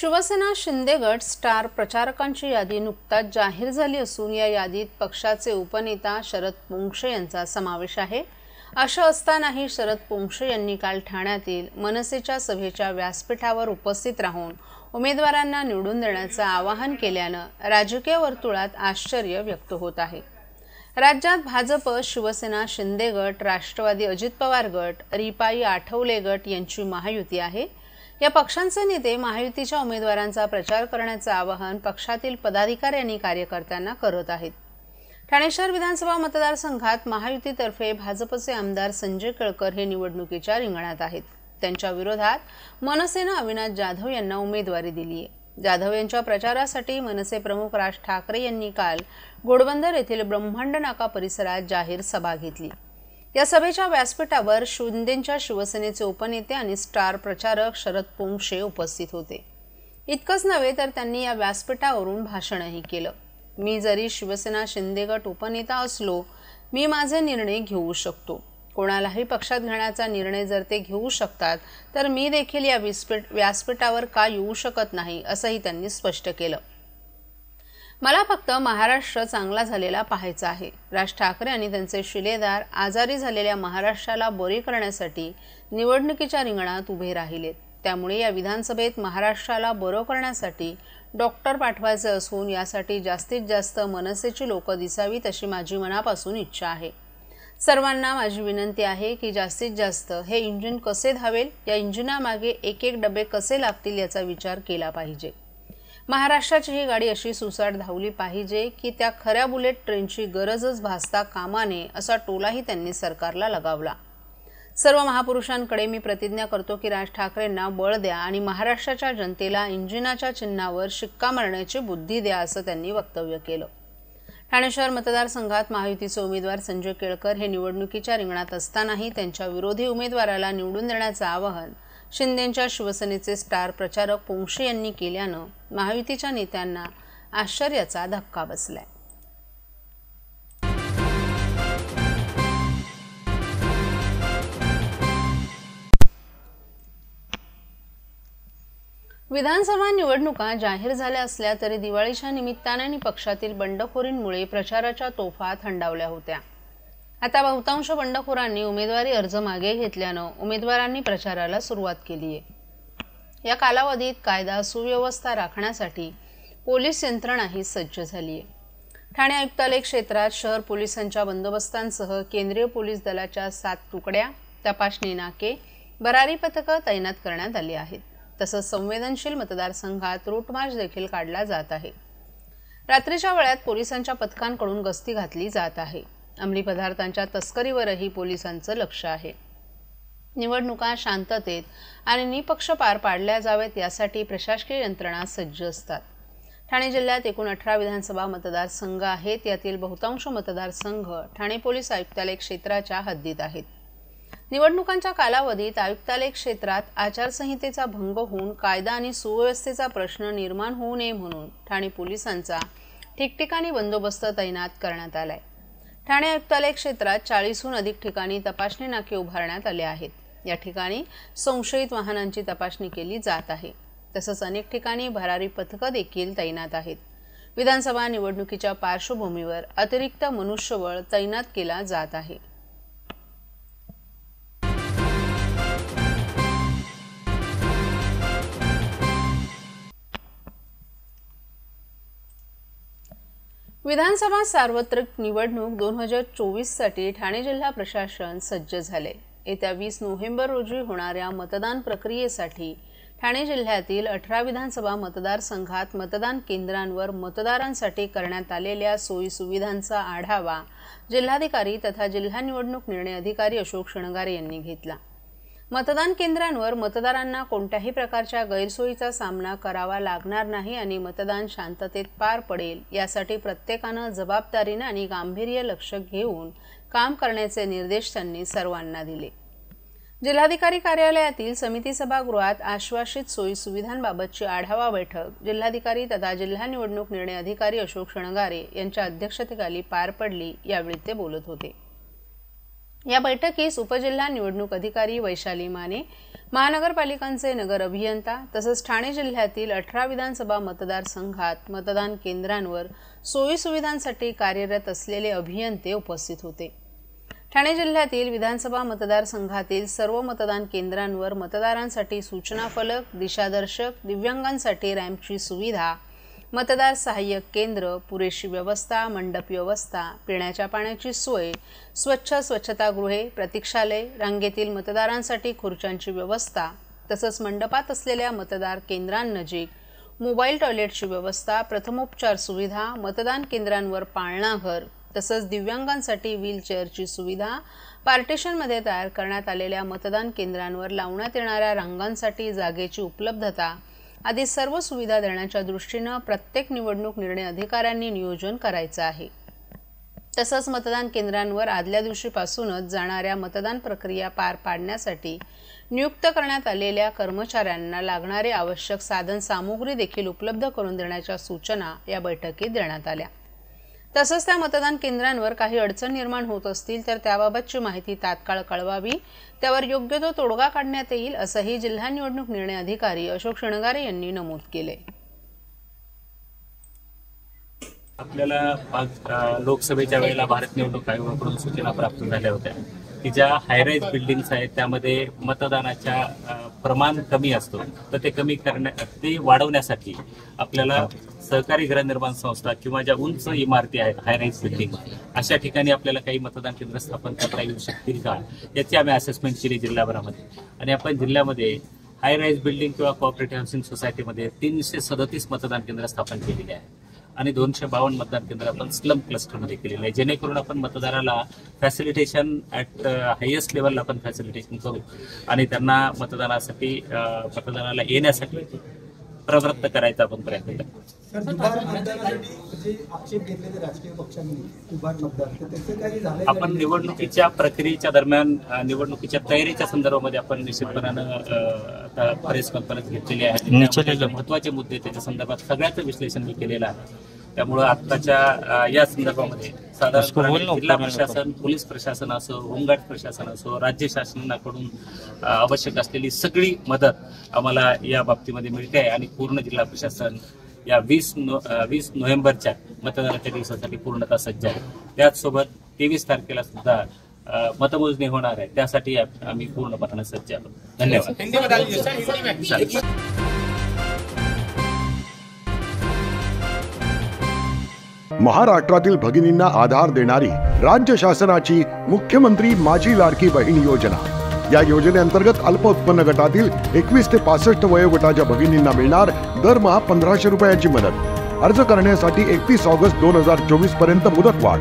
शिवसेना शिंदे गट स्टार प्रचारकांची यादी नुकताच जाहीर झाली असून या यादीत पक्षाचे उपनेता शरद पोंक्षे यांचा समावेश आहे। असं असतानाही शरद पोंक्षे यांनी काल ठाण्यातील मनसेच्या सभेच्या व्यासपीठावर उपस्थित राहून उमेदवारांना निवडून देण्याचं आवाहन केल्यानं राजकीय वर्तुळात आश्चर्य व्यक्त होत आहे। राज्यात भाजप, शिवसेना शिंदे गट, राष्ट्रवादी अजित पवार गट, रिपाई आठवले गट यांची महायुती आहे। या पक्षांचे नेते महायुतीच्या उमेदवारांचा प्रचार करण्याचे आवाहन पक्षातील पदाधिकारी आणि कार्यकर्त्यांना करत आहेत। ठाणे शहर विधानसभा मतदारसंघात महायुतीतर्फे भाजपचे आमदार संजय केळकर हे निवडणुकीच्या रिंगणात आहेत। त्यांच्या विरोधात मनसेने अविनाश जाधव यांना उमेदवारी दिली आहे। जाधव यांच्या प्रचारासाठी मनसे प्रमुख राज ठाकरे यांनी काल घोडबंदर येथील ब्रह्मांड नाका परिसरात जाहीर सभा घेतली। या सभेच्या व्यासपीठावर शिंदेच्या शिवसेनेचे उपनेते आणि स्टार प्रचारक शरद पोंक्षे उपस्थित होते। इतकंच नव्हे तर त्यांनी या व्यासपीठावरून भाषणही केलं। मी जरी शिवसेना शिंदे गट उपनेता असलो, मी माझे निर्णय घेऊ शकतो। कोणालाही पक्षात घेण्याचा निर्णय जर ते घेऊ शकतात तर मी देखील या व्यासपीठावर का येऊ शकत नाही, असंही त्यांनी स्पष्ट केलं। मला फक्त महाराष्ट्र चांगला झालेला पाहायचा आहे। राज ठाकरे आणि त्यांचे शिलेदार आजारी झालेल्या महाराष्ट्राला बरे करण्यासाठी निवडणुकीच्या रिंगणात उभे राहिलेत। त्यामुळे या विधानसभेत महाराष्ट्राला बरं करण्यासाठी डॉक्टर पाठवायचे असून यासाठी जास्तीत जास्त मनसेची लोकं दिसावीत अशी माझी मनापासून इच्छा आहे। सर्वांना माझी विनंती आहे की जास्तीत जास्त हे इंजिन कसे धावेल, या इंजिनामागे एक एक डबे कसे लागतील याचा विचार केला पाहिजे। महाराष्ट्राची ही गाडी अशी सुसाट धावली पाहिजे की त्या खऱ्या बुलेट ट्रेनची गरजच भासता कामा नये, असा टोलाही त्यांनी सरकारला लगावला। सर्व महापुरुषांकडे मी प्रतिज्ञा करतो की राज ठाकरेंना बळ द्या आणि महाराष्ट्राच्या जनतेला इंजिनाच्या चिन्हावर शिक्का मारण्याची बुद्धी द्या, असं त्यांनी वक्तव्य केलं। ठाणे शहर मतदारसंघात महायुतीचे उमेदवार संजय केळकर हे निवडणुकीच्या रिंगणात असतानाही त्यांच्या विरोधी उमेदवाराला निवडून देण्याचं आवाहन शिंदेच्या शिवसेनेचे स्टार प्रचारक पोंक्षे यांनी केल्यानं महायुतीच्या नेत्यांना आश्चर्याचा धक्का बसलाय। विधानसभा निवडणुका जाहीर झाल्या असल्या तरी दिवाळीच्या निमित्ताने आणि पक्षातील बंडखोरींमुळे प्रचाराच्या तोफा थंडावल्या होत्या। आता बहुतांश बंडखोरांनी उमेदवारी अर्ज मागे घेतल्यानं उमेदवारांनी प्रचाराला सुरुवात केली आहे। या कालावधीत कायदा सुव्यवस्था राखण्यासाठी पोलीस यंत्रणाही सज्ज झाली आहे। ठाणे आयुक्तालय क्षेत्रात शहर पोलिसांच्या बंदोबस्तांसह केंद्रीय पोलीस दलाच्या 7 तुकड्या, तपासणी नाके, भरारी पथकं तैनात करण्यात आली आहेत। तसंच संवेदनशील मतदारसंघात रूट मार्च देखील काढला जात आहे। रात्रीच्या वेळात पोलिसांच्या पथकांकडून गस्ती घातली जात आहे। अंमली पदार्थांच्या तस्करीवरही पोलिसांचं लक्ष आहे। निवडणुका शांततेत आणि निपक्ष पार पाडल्या जावेत यासाठी प्रशासकीय यंत्रणा सज्ज असतात। ठाणे जिल्ह्यात एकूण 18 विधानसभा मतदारसंघ आहेत। यातील बहुतांश मतदारसंघ ठाणे पोलीस आयुक्तालय क्षेत्राच्या हद्दीत आहेत। निवडणुकांच्या कालावधीत आयुक्तालय क्षेत्रात आचारसंहितेचा भंग होऊन कायदा आणि सुव्यवस्थेचा प्रश्न निर्माण होऊ नये म्हणून ठाणे पोलिसांचा ठिकठिकाणी बंदोबस्त तैनात करण्यात आलाय। ठाणे आयुक्तालय क्षेत्रात 40हून अधिक ठिकाणी तपासणी नाके उभारण्यात आले आहेत। या ठिकाणी संशयित वाहनांची तपासणी केली जात आहे। तसंच अनेक ठिकाणी भरारी पथकं देखील तैनात आहेत। विधानसभा निवडणुकीच्या पार्श्वभूमीवर अतिरिक्त मनुष्यबळ तैनात केला जात आहे। विधानसभा सार्वत्रिक निवडणूक 2024 साठी ठाणे जिल्हा प्रशासन सज्ज झाले। येत्या 20 नोव्हेंबर रोजी होणाऱ्या मतदान प्रक्रियेसाठी ठाणे जिल्ह्यातील 18 विधानसभा मतदारसंघात मतदान केंद्रांवर मतदारांसाठी करण्यात आलेल्या सोयी सुविधांचा आढावा जिल्हाधिकारी तथा जिल्हा निवडणूक निर्णय अधिकारी अशोक शृंगारे यांनी घेतला। मतदान केंद्रांवर मतदारांना कोणत्याही प्रकारच्या गैरसोयीचा सामना करावा लागणार नाही आणि मतदान शांततेत पार पडेल यासाठी प्रत्येकानं जबाबदारीने आणि गांभीर्य लक्ष घेऊन काम करण्याचे निर्देश त्यांनी सर्वांना दिले। जिल्हाधिकारी कार्यालयातील समिती सभागृहात आश्वासित सोयी सुविधांबाबतची आढावा बैठक जिल्हाधिकारी तथा जिल्हा निवडणूक निर्णय अधिकारी अशोक शृंगारे यांच्या अध्यक्षतेखाली पार पडली। यावेळी ते बोलत होते। या बैठकीस उपजिल्हा निवडणूक अधिकारी वैशाली माने, महानगरपालिकांचे नगर अभियंता तसंच ठाणे जिल्ह्यातील 18 विधानसभा मतदारसंघात मतदान केंद्रांवर सोयी सुविधांसाठी कार्यरत असलेले अभियंते उपस्थित होते। ठाणे जिल्ह्यातील विधानसभा मतदारसंघातील सर्व मतदान केंद्रांवर मतदारांसाठी सूचना फलक, दिशादर्शक, दिव्यांगांसाठी रॅम्पची सुविधा, मतदार सहाय्यक केंद्र, पुरेशी व्यवस्था, मंडप व्यवस्था, पिण्याच्या पाण्याची सोय, स्वच्छतागृहे, प्रतीक्षालय, रांगेतील मतदारांसाठी खुर्च्यांची व्यवस्था तसंच मंडपात असलेल्या मतदार केंद्रांनजीक मोबाईल टॉयलेटची व्यवस्था, प्रथमोपचार सुविधा, मतदान केंद्रांवर पाळणाघर तसंच दिव्यांगांसाठी व्हीलचेअरची सुविधा, पार्टिशनमध्ये तयार करण्यात आलेल्या मतदान केंद्रांवर लावण्यात येणाऱ्या रांगांसाठी जागेची उपलब्धता आदी सर्व सुविधा देण्याच्या दृष्टीने प्रत्येक निवडणूक निर्णय अधिकाऱ्यांनी नियोजन करायचं आहे। तसंच मतदान केंद्रांवर आदल्या दिवशीपासूनच जाणाऱ्या मतदान प्रक्रिया पार पाडण्यासाठी नियुक्त करण्यात आलेल्या कर्मचाऱ्यांना लागणारे आवश्यक साधन सामुग्री देखील उपलब्ध करून देण्याच्या सूचना या बैठकीत देण्यात आल्या। तसंच त्या मतदान केंद्रांवर काही अडचण निर्माण होत असतील तर त्याबाबतची माहिती तात्काळ कळवावी, त्यावर योग्य तो तोडगा काढण्यात येईल असंही जिल्हा निवडणूक निर्णय अधिकारी अशोक शृंगारे यांनी नमूद केले। आपल्याला लोकसभेच्या वेळेला भारत निवडणूक आयोगाकडून सूचना प्राप्त झाल्या होत्या की ज्या हायराईज बिल्डिंग्स आहेत त्यामध्ये मतदानाच्या प्रमाण कमी असतो, तर ते वाढवण्यासाठी आपल्याला सहकारी गृहनिर्माण संस्था किंवा ज्या उंच इमारती आहेत हायराईज बिल्डिंग अशा ठिकाणी आपल्याला काही मतदान केंद्र स्थापन करता येऊ शकतील का याची आम्ही असेसमेंट केली जिल्हाभरामध्ये। आणि आपण जिल्ह्यामध्ये हायराईज बिल्डिंग किंवा कोऑपरेटिव्ह हाऊसिंग सोसायटीमध्ये 337 मतदान केंद्र स्थापन केलेली आहे आणि 252 मतदान केंद्र आपण स्लम क्लस्टरमध्ये केलेलं आहे, जेणेकरून आपण मतदाराला फॅसिलिटेशन ॲट हायेस्ट लेवलला आपण फॅसिलिटेशन करू आणि त्यांना मतदानाला येण्यासाठी प्रवृत्त करायचा आपण प्रयत्न करतो। आपण निवडणुकीच्या प्रक्रियेच्या दरम्यान निवडणुकीच्या तयारीच्या संदर्भामध्ये आपण निश्चितपणानं प्रेस कॉन्फरन्स घेतलेली आहे। महत्त्वाचे मुद्दे त्याच्या संदर्भात सगळ्याचं विश्लेषण मी केलेलं आहे। त्यामुळे आत्ताच्या या संदर्भामध्ये साधारण जिल्हा प्रशासन, पोलीस प्रशासन असो, होमगार्ड प्रशासन असो, राज्य शासनाकडून आवश्यक असलेली सगळी मदत आम्हाला या बाबतीमध्ये मिळते आहे आणि पूर्ण जिल्हा प्रशासन या 20 नोव्हेंबरच्या मतदानाच्या दिवसासाठी पूर्णतः सज्ज आहे। त्याचसोबत 23 तारखेला सुद्धा मतमोजणी होणार आहे, त्यासाठी आम्ही पूर्णपणे सज्ज आहोत। धन्यवाद। महाराष्ट्रातील भगिनींना आधार देणारी राज्य शासनाची मुख्यमंत्री माझी लाडकी बहीण योजना। या योजनेअंतर्गत अल्प उत्पन्न गटातील 21 ते 65 वयोगटाच्या भगिनींना मिळणार दरमहा 1500 रुपयांची मदत। अर्ज करण्यासाठी 31 ऑगस्ट 2024 पर्यंत मुदतवाढ।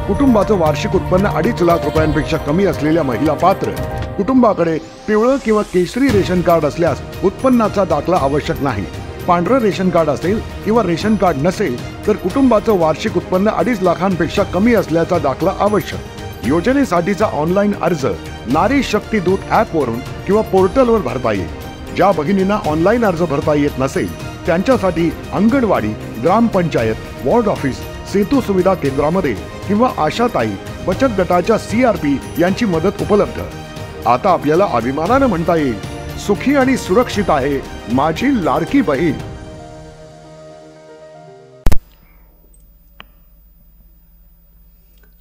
कुटुंबाचं वार्षिक उत्पन्न 2.5 लाख रुपयांपेक्षा कमी असलेल्या महिला पात्र। कुटुंबाकडे पिवळं किंवा केशरी रेशन कार्ड असल्यास उत्पन्नाचा दाखला आवश्यक नाही। पांढरं रेशन कार्ड असेल किंवा रेशन कार्ड नसेल तर कुटुंबाचं वार्षिक उत्पन्न 2.5 लाखांपेक्षा कमी असल्याचा दाखला आवश्यक। योजनेसाठीचा ऑनलाईन अर्ज नारी शक्ती दूत ॲपवरून किंवा पोर्टलवर भरता येईल। ज्या भगिनींना ऑनलाईन अर्ज भरता येत नसेल त्यांच्यासाठी अंगणवाडी, ग्रामपंचायत, वॉर्ड ऑफिस, सेतू सुविधा केंद्रामध्ये किंवा आशाताई बचत गटाच्या CRP यांची मदत उपलब्ध। आता आपल्याला अभिमानाने म्हणता येईल, सुखी आणि सुरक्षित आहे माझी लाडकी बहीण।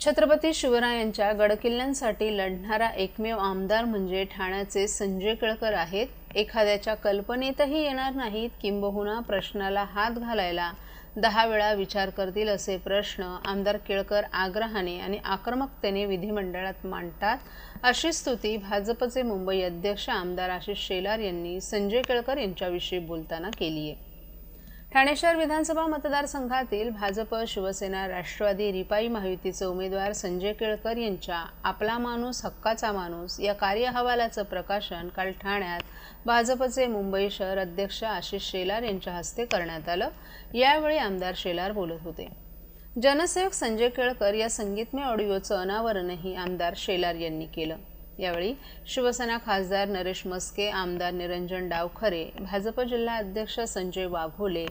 छत्रपती शिवरायांच्या गडकिल्ल्यांसाठी लढणारा एकमेव आमदार म्हणजे ठाण्याचे संजय केळकर आहेत। एखाद्याच्या कल्पनेतही येणार नाहीत, किंबहुना प्रश्नाला हात घालायला 10 वेळा विचार करतील असे प्रश्न आमदार केळकर आग्रहाने आणि आक्रमकतेने विधिमंडळात मांडतात, अशी स्तुती भाजपचे मुंबई अध्यक्ष आमदार आशिष शेलार यांनी संजय केळकर यांच्याविषयी बोलताना केली आहे। ठाणे शहर विधानसभा मतदारसंघातील भाजप, शिवसेना, राष्ट्रवादी, रिपाई महायुतीचे उमेदवार संजय केळकर यांच्या आपला माणूस हक्काचा माणूस या कार्यअहवालाचं प्रकाशन काल ठाण्यात भाजपचे मुंबई शहर अध्यक्ष आशिष शेलार यांच्या हस्ते करण्यात आलं। यावेळी आमदार शेलार बोलत होते। जनसेवक संजय केळकर या संगीतमय ऑडिओचं अनावरणही आमदार शेलार यांनी केलं। यावेळी शिवसेना खासदार नरेश मस्के, आमदार निरंजन डावखरे, भाजप जिल्हा अध्यक्ष संजय वाघोले,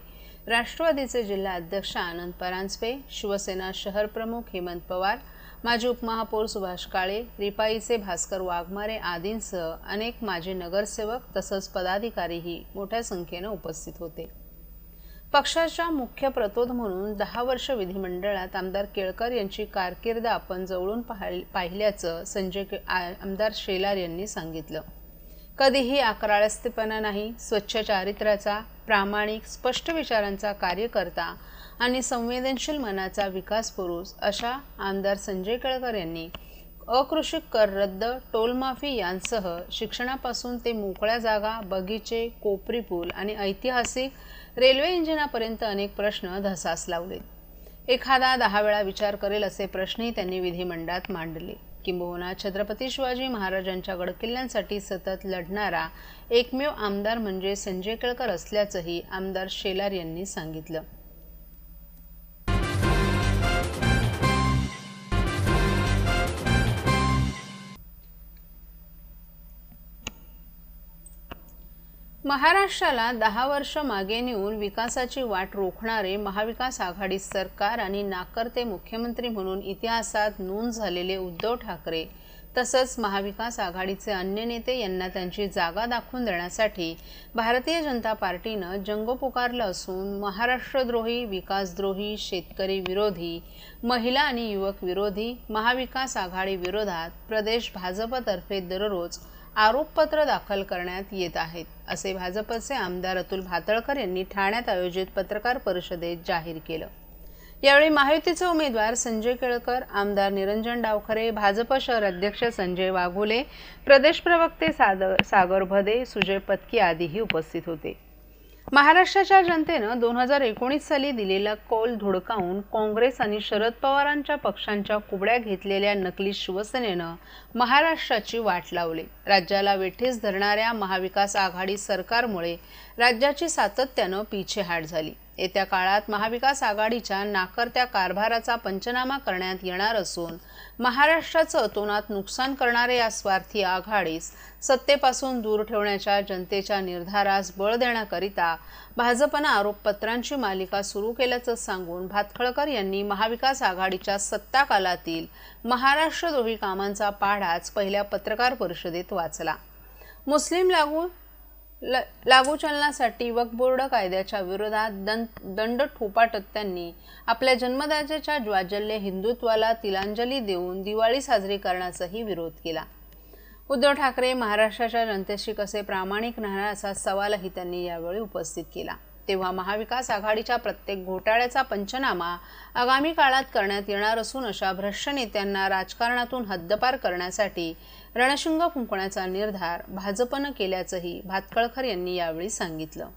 राष्ट्रवादीचे जिल्हा अध्यक्ष आनंद परांजपे, शिवसेना शहर प्रमुख हेमंत पवार, माजी उपमहापौर सुभाष काळे, रिपाईचे भास्कर वाघमारे आदींसह अनेक माजी नगरसेवक तसंच पदाधिकारीही मोठ्या संख्येने उपस्थित होते. पक्षाच्या मुख्य प्रतोद म्हणून 10 वर्ष विधिमंडळात आमदार केळकर यांची कारकीर्द आपण जवळून पाहिल्याचं आमदार शेलार यांनी सांगितलं. कधीही अकराळस्तेपणा नाही, स्वच्छ चारित्र्याचा, प्रामाणिक, स्पष्ट विचारांचा कार्यकर्ता आणि संवेदनशील मनाचा विकास पुरुष अशा आमदार संजय केळकर यांनी अकृषी कर रद्द, टोलमाफी यांसह शिक्षणापासून ते मोकळ्या जागा, बगीचे, कोपरी पूल आणि ऐतिहासिक रेल्वे इंजिनापर्यंत अनेक प्रश्न धसास लावले. एखादा 10 वेळा विचार करेल असे प्रश्नही त्यांनी विधिमंडळात मांडले. किंबहुना छत्रपती शिवाजी महाराजांच्या गडकिल्ल्यांसाठी सतत लढणारा एकमेव आमदार म्हणजे संजय केळकर असल्याचंही आमदार शेलार यांनी सांगितलं. महाराष्ट्राला 10 वर्ष मागे नेऊन विकासाची वाट रोखणारे महाविकास आघाडी सरकार आणि नाकर्ते मुख्यमंत्री म्हणून इतिहासात नोंद झालेले उद्धव ठाकरे तसंच महाविकास आघाडीचे अन्य नेते यांना त्यांची जागा दाखवून देण्यासाठी भारतीय जनता पार्टीनं जंग पुकारलं असून महाराष्ट्रद्रोही, विकासद्रोही, शेतकरी विरोधी, महिला आणि युवक विरोधी महाविकास आघाडी विरोधात प्रदेश भाजपतर्फे दररोज आरोपपत्र दाखल करण्यात येत आहेत, असे भाजपचे आमदार अतुल भातळकर यांनी ठाण्यात आयोजित पत्रकार परिषदेत जाहीर केलं. यावेळी महायुतीचे उमेदवार संजय केळकर, आमदार निरंजन डावखरे, भाजप शहर अध्यक्ष संजय वाघोले, प्रदेश प्रवक्ते सागर भदे, सुजय पत्की आदीही उपस्थित होते. महाराष्ट्राच्या जनतेनं 2019 साली दिलेला कौल धुडकावून काँग्रेस आणि शरद पवारांच्या पक्षांच्या कुबड्या घेतलेल्या नकली शिवसेनेनं महाराष्ट्राची वाट लावली. राज्याला वेठीस धरणाऱ्या महाविकास आघाडी सरकारमुळे राज्याची सातत्यानं पिछेहाट झाली. येत्या काळात महाविकास आघाडीच्या नाकर्त्या कारभाराचा पंचनामा करण्यात येणार असून महाराष्ट्राचं अतोनात नुकसान करणाऱ्या या स्वार्थी आघाडीस सत्तेपासून दूर ठेवण्याच्या जनतेच्या निर्धारास बळ देण्याकरिता भाजपनं आरोपपत्रांची मालिका सुरू केल्याचं सांगून भातखळकर यांनी महाविकास आघाडीच्या सत्ता कालातील महाराष्ट्रद्रोही कामांचा पाढाच पहिल्या पत्रकार परिषदेत वाचला. मुस्लिम लागूचलनासाठी वक्फ बोर्ड कायद्याच्या विरोधात दंड ठोपाटत त्यांनी आपल्या जन्मदात्याच्या ज्वाजल्य हिंदुत्वाला तिलांजली देऊन दिवाळी साजरी करण्याचाही विरोध केला. उद्धव ठाकरे महाराष्ट्राच्या जनतेशी कसे प्रामाणिक राहणार असा सवालही त्यांनी यावेळी उपस्थित केला. तेव्हा महाविकास आघाडीच्या प्रत्येक घोटाळ्याचा पंचनामा आगामी काळात करण्यात येणार असून अशा भ्रष्ट नेत्यांना राजकारणातून हद्दपार करण्यासाठी रणशिंग फुंकण्याचा निर्धार भाजपनं केल्याचंही भातखळकर यांनी यावेळी सांगितलं.